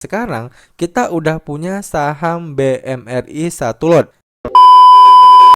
Sekarang kita udah punya saham BMRI 1 lot.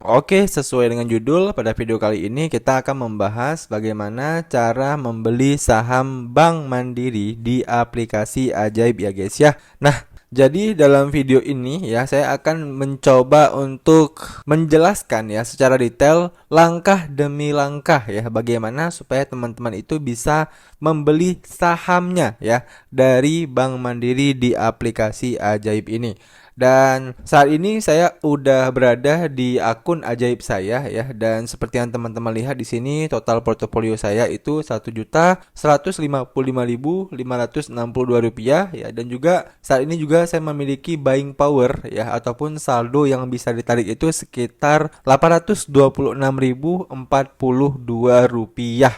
Oke, sesuai dengan judul, pada video kali ini kita akan membahas bagaimana cara membeli saham Bank Mandiri di aplikasi Ajaib ya guys ya. Nah, jadi dalam video ini ya saya akan mencoba untuk menjelaskan ya secara detail langkah demi langkah ya bagaimana supaya teman-teman itu bisa membeli sahamnya ya dari Bank Mandiri di aplikasi Ajaib ini. Dan saat ini saya udah berada di akun Ajaib saya ya, dan seperti yang teman-teman lihat di sini total portofolio saya itu Rp155.562 ya, dan juga saat ini juga saya memiliki buying power ya ataupun saldo yang bisa ditarik itu sekitar Rp820.042.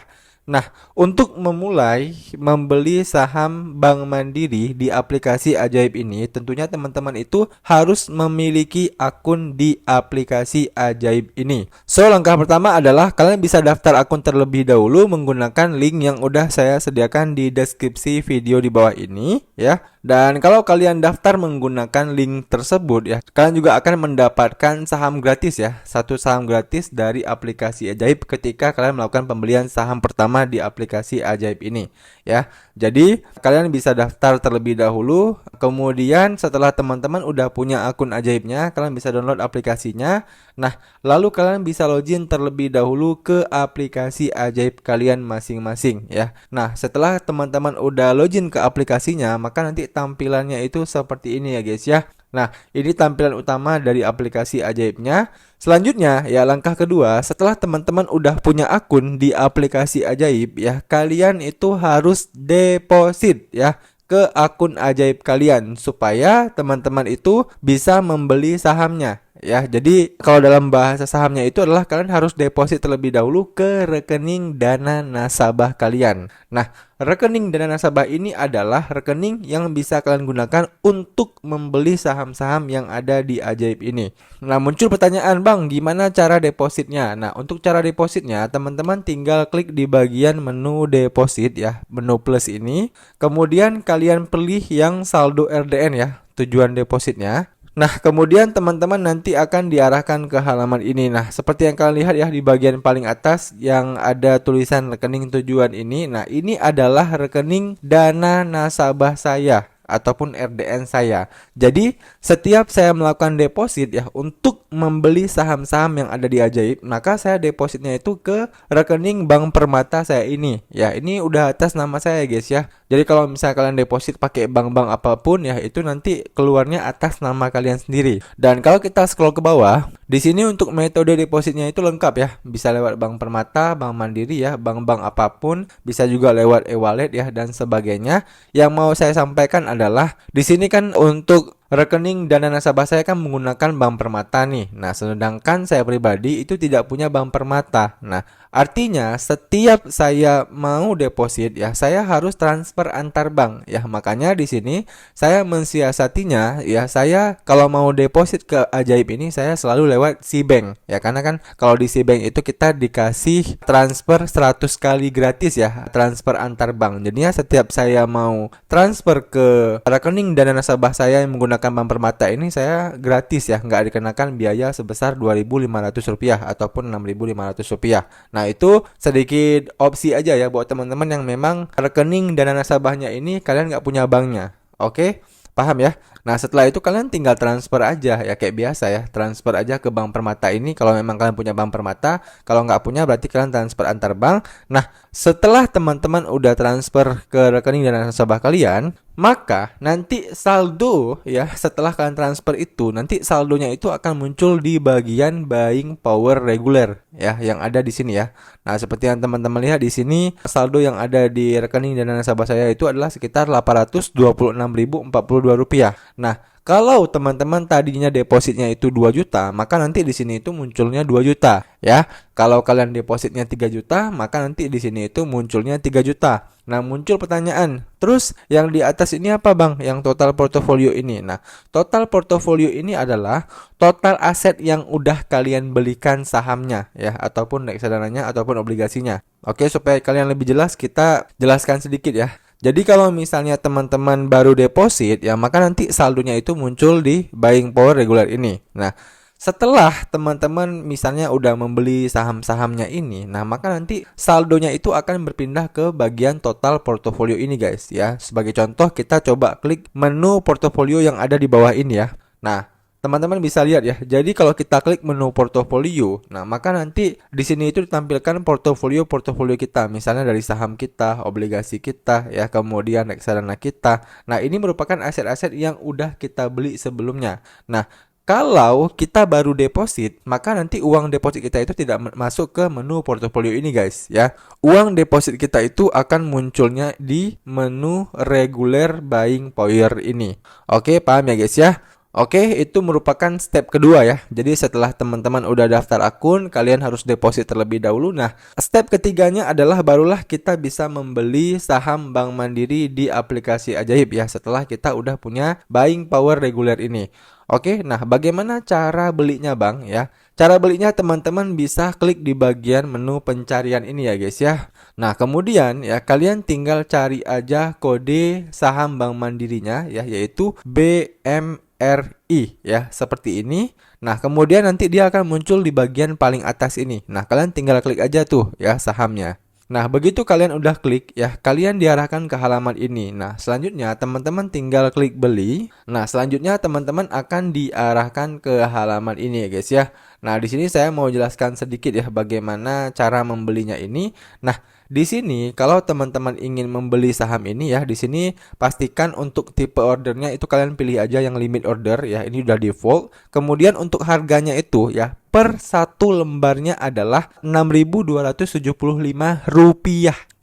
Nah, untuk memulai membeli saham Bank Mandiri di aplikasi Ajaib ini, tentunya teman-teman itu harus memiliki akun di aplikasi Ajaib ini. So, langkah pertama adalah kalian bisa daftar akun terlebih dahulu menggunakan link yang udah saya sediakan di deskripsi video di bawah ini, ya. Dan kalau kalian daftar menggunakan link tersebut ya, kalian juga akan mendapatkan saham gratis ya, satu saham gratis dari aplikasi Ajaib ketika kalian melakukan pembelian saham pertama di aplikasi Ajaib ini ya. Jadi kalian bisa daftar terlebih dahulu, kemudian setelah teman-teman udah punya akun Ajaibnya, kalian bisa download aplikasinya. Nah, lalu kalian bisa login terlebih dahulu ke aplikasi Ajaib kalian masing-masing ya. Nah, setelah teman-teman udah login ke aplikasinya, maka nanti tampilannya itu seperti ini ya guys ya. Nah, ini tampilan utama dari aplikasi Ajaibnya. Selanjutnya, ya langkah kedua, setelah teman-teman udah punya akun di aplikasi Ajaib ya, kalian itu harus deposit ya ke akun Ajaib kalian supaya teman-teman itu bisa membeli sahamnya. Ya, jadi kalau dalam bahasa sahamnya itu adalah kalian harus deposit terlebih dahulu ke rekening dana nasabah kalian. Nah, rekening dana nasabah ini adalah rekening yang bisa kalian gunakan untuk membeli saham-saham yang ada di Ajaib ini. Nah, muncul pertanyaan, Bang, gimana cara depositnya? Nah, untuk cara depositnya, teman-teman tinggal klik di bagian menu deposit ya, menu plus ini. Kemudian kalian pilih yang saldo RDN ya, tujuan depositnya. Nah, kemudian teman-teman nanti akan diarahkan ke halaman ini. Nah, seperti yang kalian lihat ya di bagian paling atas yang ada tulisan rekening tujuan ini. Nah, ini adalah rekening dana nasabah saya ataupun RDN saya. Jadi, setiap saya melakukan deposit ya untuk membeli saham-saham yang ada di Ajaib, maka saya depositnya itu ke rekening Bank Permata saya ini. Ya, ini udah atas nama saya guys ya. Jadi kalau misalnya kalian deposit pakai bank-bank apapun ya, itu nanti keluarnya atas nama kalian sendiri. Dan kalau kita scroll ke bawah, di sini untuk metode depositnya itu lengkap ya. Bisa lewat Bank Permata, Bank Mandiri ya, bank-bank apapun, bisa juga lewat e-wallet ya dan sebagainya. Yang mau saya sampaikan adalah di sini kan untuk rekening dana nasabah saya kan menggunakan Bank Permata nih. Nah, sedangkan saya pribadi itu tidak punya Bank Permata. Nah, artinya setiap saya mau deposit ya, saya harus transfer antar bank ya. Makanya di sini saya mensiasatinya ya, saya kalau mau deposit ke Ajaib ini saya selalu lewat Cbank ya, karena kan kalau di Cbank itu kita dikasih transfer 100 kali gratis ya, transfer antar bank. Jadinya setiap saya mau transfer ke rekening dana nasabah saya yang menggunakan Bank Permata ini, saya gratis ya, nggak dikenakan biaya sebesar Rp2.500 ataupun Rp6.500. Nah, itu sedikit opsi aja ya buat teman-teman yang memang rekening dana nasabahnya ini kalian nggak punya banknya. Oke, paham ya? Nah, setelah itu kalian tinggal transfer aja ya kayak biasa ya, transfer aja ke Bank Permata ini kalau memang kalian punya Bank Permata. Kalau nggak punya berarti kalian transfer antar bank. Nah, setelah teman-teman udah transfer ke rekening dana nasabah kalian, maka nanti saldo ya setelah kalian transfer itu, nanti saldonya itu akan muncul di bagian buying power reguler ya yang ada di sini ya. Nah, seperti yang teman-teman lihat di sini, saldo yang ada di rekening dana nasabah saya itu adalah sekitar Rp826.042. Nah, kalau teman-teman tadinya depositnya itu 2 juta, maka nanti di sini itu munculnya 2 juta ya. Kalau kalian depositnya 3 juta, maka nanti di sini itu munculnya 3 juta. Nah, muncul pertanyaan, terus yang di atas ini apa Bang? Yang total portofolio ini. Nah, total portofolio ini adalah total aset yang udah kalian belikan sahamnya ya, ataupun reksadananya ataupun obligasinya. Oke, supaya kalian lebih jelas, kita jelaskan sedikit ya. Jadi kalau misalnya teman-teman baru deposit ya, maka nanti saldonya itu muncul di buying power reguler ini. Nah, setelah teman-teman misalnya udah membeli saham-sahamnya ini, nah maka nanti saldonya itu akan berpindah ke bagian total portofolio ini guys ya. Sebagai contoh kita coba klik menu portofolio yang ada di bawah ini ya. Nah, teman-teman bisa lihat ya. Jadi kalau kita klik menu portofolio, nah maka nanti di sini itu ditampilkan portofolio kita, misalnya dari saham kita, obligasi kita, ya, kemudian reksadana kita. Nah, ini merupakan aset-aset yang udah kita beli sebelumnya. Nah, kalau kita baru deposit, maka nanti uang deposit kita itu tidak masuk ke menu portofolio ini guys ya. Uang deposit kita itu akan munculnya di menu regular buying power ini. Oke, paham ya guys ya? Oke, itu merupakan step kedua ya. Jadi setelah teman-teman udah daftar akun, kalian harus deposit terlebih dahulu. Nah, step ketiganya adalah barulah kita bisa membeli saham Bank Mandiri di aplikasi Ajaib ya, setelah kita udah punya buying power reguler ini. Oke, nah bagaimana cara belinya Bang ya? Cara belinya teman-teman bisa klik di bagian menu pencarian ini ya guys ya. Nah, kemudian ya kalian tinggal cari aja kode saham Bank Mandirinya ya, yaitu BMRI ya, seperti ini. Nah, kemudian nanti dia akan muncul di bagian paling atas ini. Nah, kalian tinggal klik aja tuh ya sahamnya. Nah, begitu kalian udah klik ya, kalian diarahkan ke halaman ini. Nah, selanjutnya teman-teman tinggal klik beli. Nah, selanjutnya teman-teman akan diarahkan ke halaman ini ya guys ya. Nah, di sini saya mau jelaskan sedikit ya bagaimana cara membelinya ini. Nah, di sini kalau teman-teman ingin membeli saham ini ya, di sini pastikan untuk tipe ordernya itu kalian pilih aja yang limit order ya, ini udah default. Kemudian untuk harganya itu ya, per satu lembarnya adalah Rp6.275.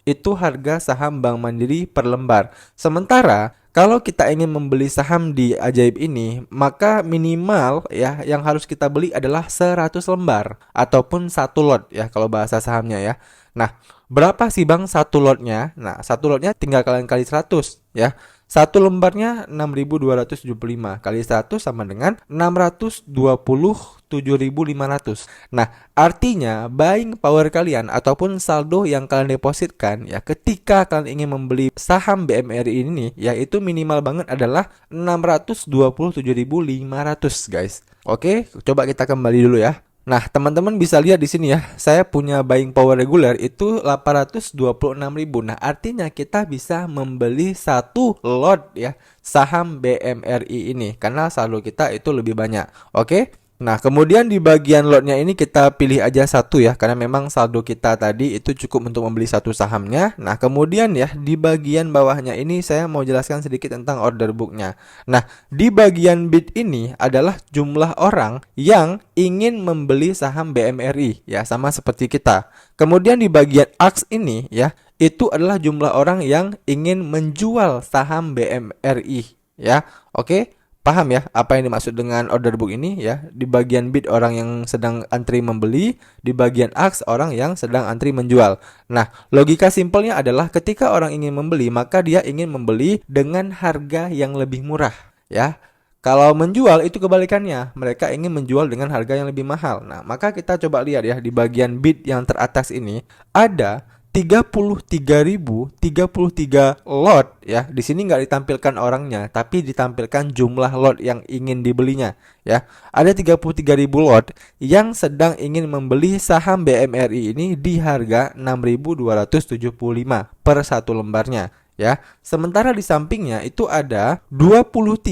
Itu harga saham Bank Mandiri per lembar. Sementara kalau kita ingin membeli saham di Ajaib ini, maka minimal ya yang harus kita beli adalah 100 lembar ataupun satu lot ya kalau bahasa sahamnya ya. Nah, berapa sih Bang satu lotnya? Nah, satu lotnya tinggal kalian kali 100 ya. Satu lembarnya 6.275 kali 100 sama dengan 627.500. Nah, artinya buying power kalian ataupun saldo yang kalian depositkan ya ketika kalian ingin membeli saham BMRI ini yaitu minimal banget adalah 627.500 guys. Oke, coba kita kembali dulu ya. Nah, teman-teman bisa lihat di sini ya, saya punya buying power reguler itu 826.000. Nah, artinya kita bisa membeli satu lot ya saham BMRI ini karena saldo kita itu lebih banyak. Oke? Nah, kemudian di bagian lotnya ini kita pilih aja satu ya, karena memang saldo kita tadi itu cukup untuk membeli satu sahamnya. Nah, kemudian ya di bagian bawahnya ini saya mau jelaskan sedikit tentang order booknya. Nah, di bagian bid ini adalah jumlah orang yang ingin membeli saham BMRI ya, sama seperti kita. Kemudian di bagian ask ini ya, itu adalah jumlah orang yang ingin menjual saham BMRI ya. Oke? Paham ya apa yang dimaksud dengan order book ini ya? Di bagian bid orang yang sedang antri membeli, di bagian ask orang yang sedang antri menjual. Nah, logika simpelnya adalah ketika orang ingin membeli, maka dia ingin membeli dengan harga yang lebih murah ya. Kalau menjual itu kebalikannya, mereka ingin menjual dengan harga yang lebih mahal. Nah, maka kita coba lihat ya di bagian bid yang teratas ini ada 33.033 lot ya. Di sini nggak ditampilkan orangnya, tapi ditampilkan jumlah lot yang ingin dibelinya ya. Ada 33.000 lot yang sedang ingin membeli saham BMRI ini di harga 6.275 per satu lembarnya ya. Sementara di sampingnya itu ada 23.000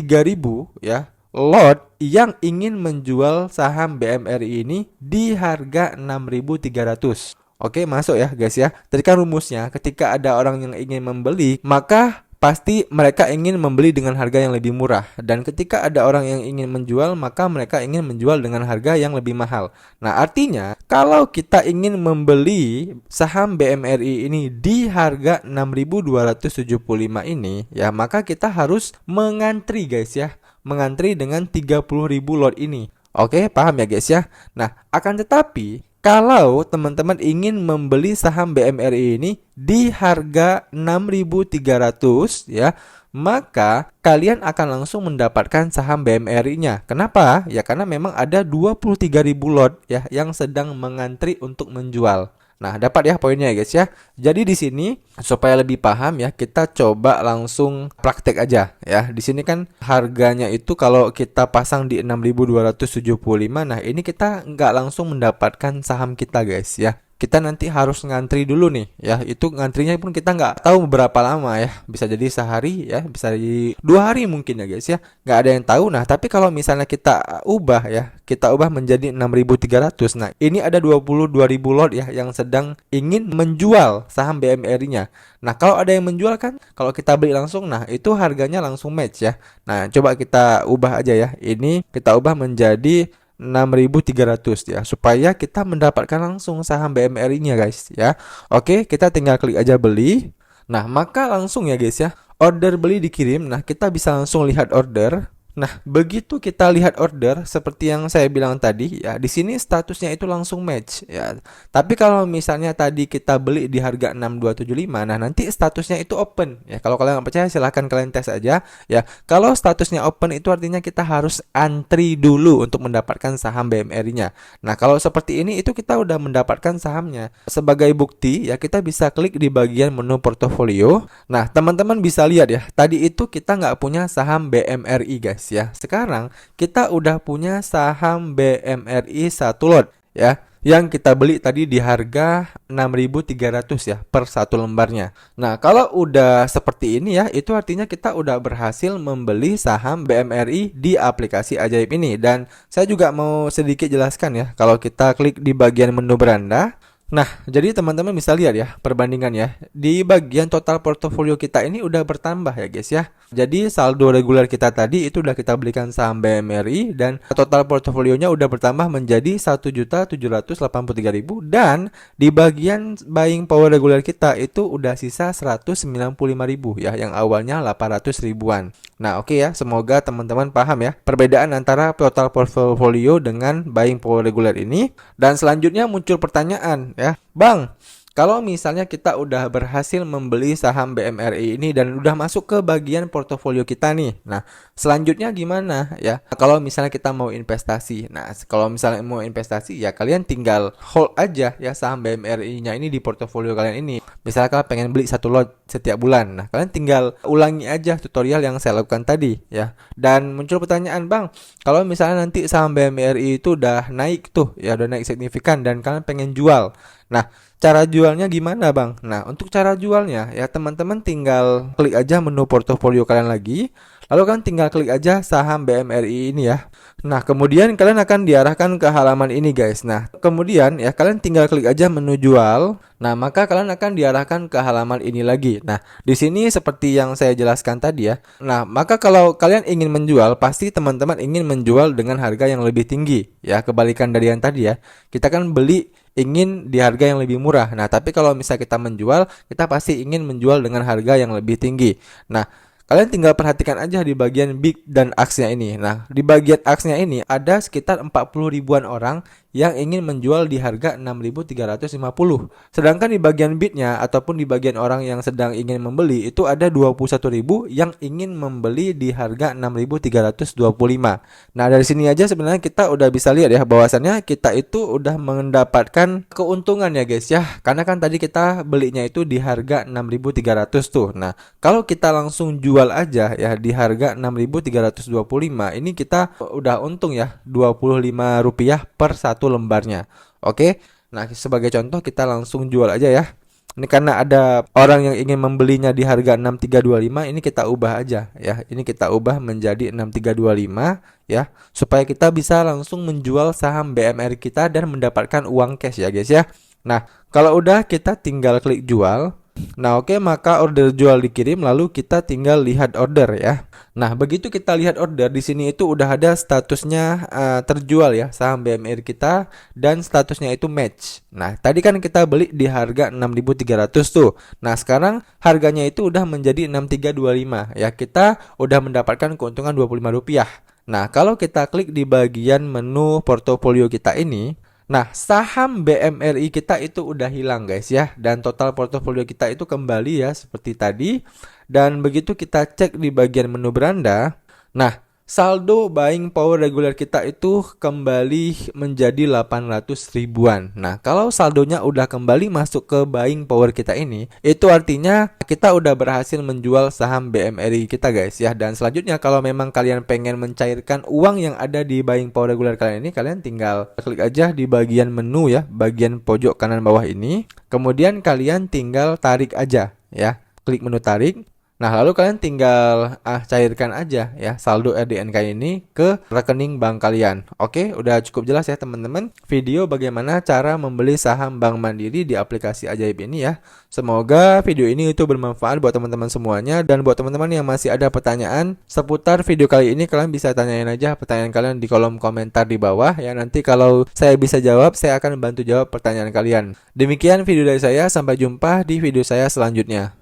ya lot yang ingin menjual saham BMRI ini di harga 6.300. Oke, masuk ya guys ya. Tadi kan rumusnya ketika ada orang yang ingin membeli, maka pasti mereka ingin membeli dengan harga yang lebih murah. Dan ketika ada orang yang ingin menjual, maka mereka ingin menjual dengan harga yang lebih mahal. Nah, artinya kalau kita ingin membeli saham BMRI ini di harga 6.275 ini, ya maka kita harus mengantri guys ya. Mengantri dengan 30.000 lot ini. Oke, paham ya guys ya. Nah, akan tetapi kalau teman-teman ingin membeli saham BMRI ini di harga 6.300 ya, maka kalian akan langsung mendapatkan saham BMRI-nya. Kenapa? Ya karena memang ada 23.000 lot ya yang sedang mengantri untuk menjual. Nah, dapat ya poinnya ya guys ya. Jadi di sini supaya lebih paham ya, kita coba langsung praktek aja ya. Di sini kan harganya itu kalau kita pasang di 6.275, nah ini kita nggak langsung mendapatkan saham kita guys ya. Kita nanti harus ngantri dulu nih ya. Itu ngantrinya pun kita nggak tahu berapa lama ya. Bisa jadi sehari ya, bisa jadi 2 hari mungkin ya guys ya. Nggak ada yang tahu. Nah, tapi kalau misalnya kita ubah ya, kita ubah menjadi 6.300. Nah, ini ada 22.000 lot ya yang sedang ingin menjual saham BMRI-nya. Nah, kalau ada yang menjual kan, kalau kita beli langsung, nah itu harganya langsung match ya. Nah, coba kita ubah aja ya. Ini kita ubah menjadi 6.300 ya, supaya kita mendapatkan langsung saham BMRI-nya guys ya. Oke, kita tinggal klik aja beli. Nah, maka langsung ya guys ya, order beli dikirim. Nah, kita bisa langsung lihat order. Nah, begitu kita lihat order seperti yang saya bilang tadi ya, di sini statusnya itu langsung match ya. Tapi kalau misalnya tadi kita beli di harga 6275, nah nanti statusnya itu open ya. Kalau kalian nggak percaya silahkan kalian tes aja ya. Kalau statusnya open itu artinya kita harus antri dulu untuk mendapatkan saham BMRI-nya. Nah, kalau seperti ini itu kita udah mendapatkan sahamnya. Sebagai bukti ya, kita bisa klik di bagian menu portofolio. Nah, teman-teman bisa lihat ya, tadi itu kita nggak punya saham BMRI guys ya. Sekarang kita udah punya saham BMRI 1 lot ya, yang kita beli tadi di harga 6.300 ya per 1 lembarnya. Nah, kalau udah seperti ini ya, itu artinya kita udah berhasil membeli saham BMRI di aplikasi Ajaib ini. Dan saya juga mau sedikit jelaskan ya, kalau kita klik di bagian menu beranda. Nah, jadi teman-teman bisa lihat ya perbandingan ya. Di bagian total portofolio kita ini udah bertambah ya guys ya. Jadi saldo reguler kita tadi itu udah kita belikan saham BMRI dan total portofolionya udah bertambah menjadi 1.783.000, dan di bagian buying power reguler kita itu udah sisa 195.000 ya, yang awalnya 800 ribuan. Nah, oke ya, semoga teman-teman paham ya perbedaan antara total portofolio dengan buying power reguler ini. Dan selanjutnya muncul pertanyaan ya, Bang, kalau misalnya kita udah berhasil membeli saham BMRI ini dan udah masuk ke bagian portofolio kita nih. Nah, selanjutnya gimana ya? Kalau misalnya kita mau investasi. Nah, kalau misalnya mau investasi ya kalian tinggal hold aja ya saham BMRI-nya ini di portofolio kalian ini. Misalnya kalian pengen beli 1 lot setiap bulan. Nah, kalian tinggal ulangi aja tutorial yang saya lakukan tadi ya. Dan muncul pertanyaan, Bang, kalau misalnya nanti saham BMRI itu udah naik tuh ya, udah naik signifikan dan kalian pengen jual. Nah, cara jualnya gimana Bang? Nah, untuk cara jualnya ya teman-teman tinggal klik aja menu portofolio kalian lagi. Lalu kan tinggal klik aja saham BMRI ini ya. Nah, kemudian kalian akan diarahkan ke halaman ini guys. Nah, kemudian ya kalian tinggal klik aja menu jual. Nah, maka kalian akan diarahkan ke halaman ini lagi. Nah, di sini seperti yang saya jelaskan tadi ya. Nah, maka kalau kalian ingin menjual, pasti teman-teman ingin menjual dengan harga yang lebih tinggi ya, kebalikan dari yang tadi ya. Kita kan beli ingin di harga yang lebih murah. Nah, tapi kalau misalnya kita menjual, kita pasti ingin menjual dengan harga yang lebih tinggi. Nah, kalian tinggal perhatikan aja di bagian bid dan aksnya ini. Nah, di bagian aksnya ini ada sekitar 40 ribuan orang yang ingin menjual di harga 6.350. Sedangkan di bagian bidnya ataupun di bagian orang yang sedang ingin membeli itu ada 21.000 yang ingin membeli di harga 6.325. Nah, dari sini aja sebenarnya kita udah bisa lihat ya bahwasannya kita itu udah mendapatkan keuntungan ya guys ya. Karena kan tadi kita belinya itu di harga 6.300 tuh. Nah, kalau kita langsung jual aja ya di harga 6.325, ini kita udah untung ya Rp25 per 1 lembarnya. Oke. Nah, sebagai contoh kita langsung jual aja ya. Ini karena ada orang yang ingin membelinya di harga 6325, ini kita ubah aja ya. Ini kita ubah menjadi 6325 ya, supaya kita bisa langsung menjual saham BMRI kita dan mendapatkan uang cash ya guys ya. Nah, kalau udah kita tinggal klik jual. Nah, oke, maka order jual dikirim, lalu kita tinggal lihat order ya. Nah, begitu kita lihat order di sini itu udah ada statusnya terjual ya saham BMRI kita, dan statusnya itu match. Nah, tadi kan kita beli di harga 6.300 tuh. Nah, sekarang harganya itu udah menjadi 6325 ya. Kita udah mendapatkan keuntungan Rp25. Nah, kalau kita klik di bagian menu portofolio kita ini, nah, saham BMRI kita itu udah hilang guys ya, dan total portofolio kita itu kembali ya seperti tadi. Dan begitu kita cek di bagian menu beranda, nah saldo buying power reguler kita itu kembali menjadi 800 ribuan. Nah, kalau saldonya udah kembali masuk ke buying power kita ini, itu artinya kita udah berhasil menjual saham BMRI kita guys ya. Dan selanjutnya kalau memang kalian pengen mencairkan uang yang ada di buying power reguler kalian ini, kalian tinggal klik aja di bagian menu ya, bagian pojok kanan bawah ini. Kemudian kalian tinggal tarik aja ya. Klik menu tarik. Nah, lalu kalian tinggal cairkan aja ya saldo RDNK ini ke rekening bank kalian. Oke, udah cukup jelas ya teman-teman video bagaimana cara membeli saham Bank Mandiri di aplikasi ajaib ini ya. Semoga video ini itu bermanfaat buat teman-teman semuanya, dan buat teman-teman yang masih ada pertanyaan seputar video kali ini, kalian bisa tanyain aja pertanyaan kalian di kolom komentar di bawah ya. Nanti kalau saya bisa jawab, saya akan bantu jawab pertanyaan kalian. Demikian video dari saya, sampai jumpa di video saya selanjutnya.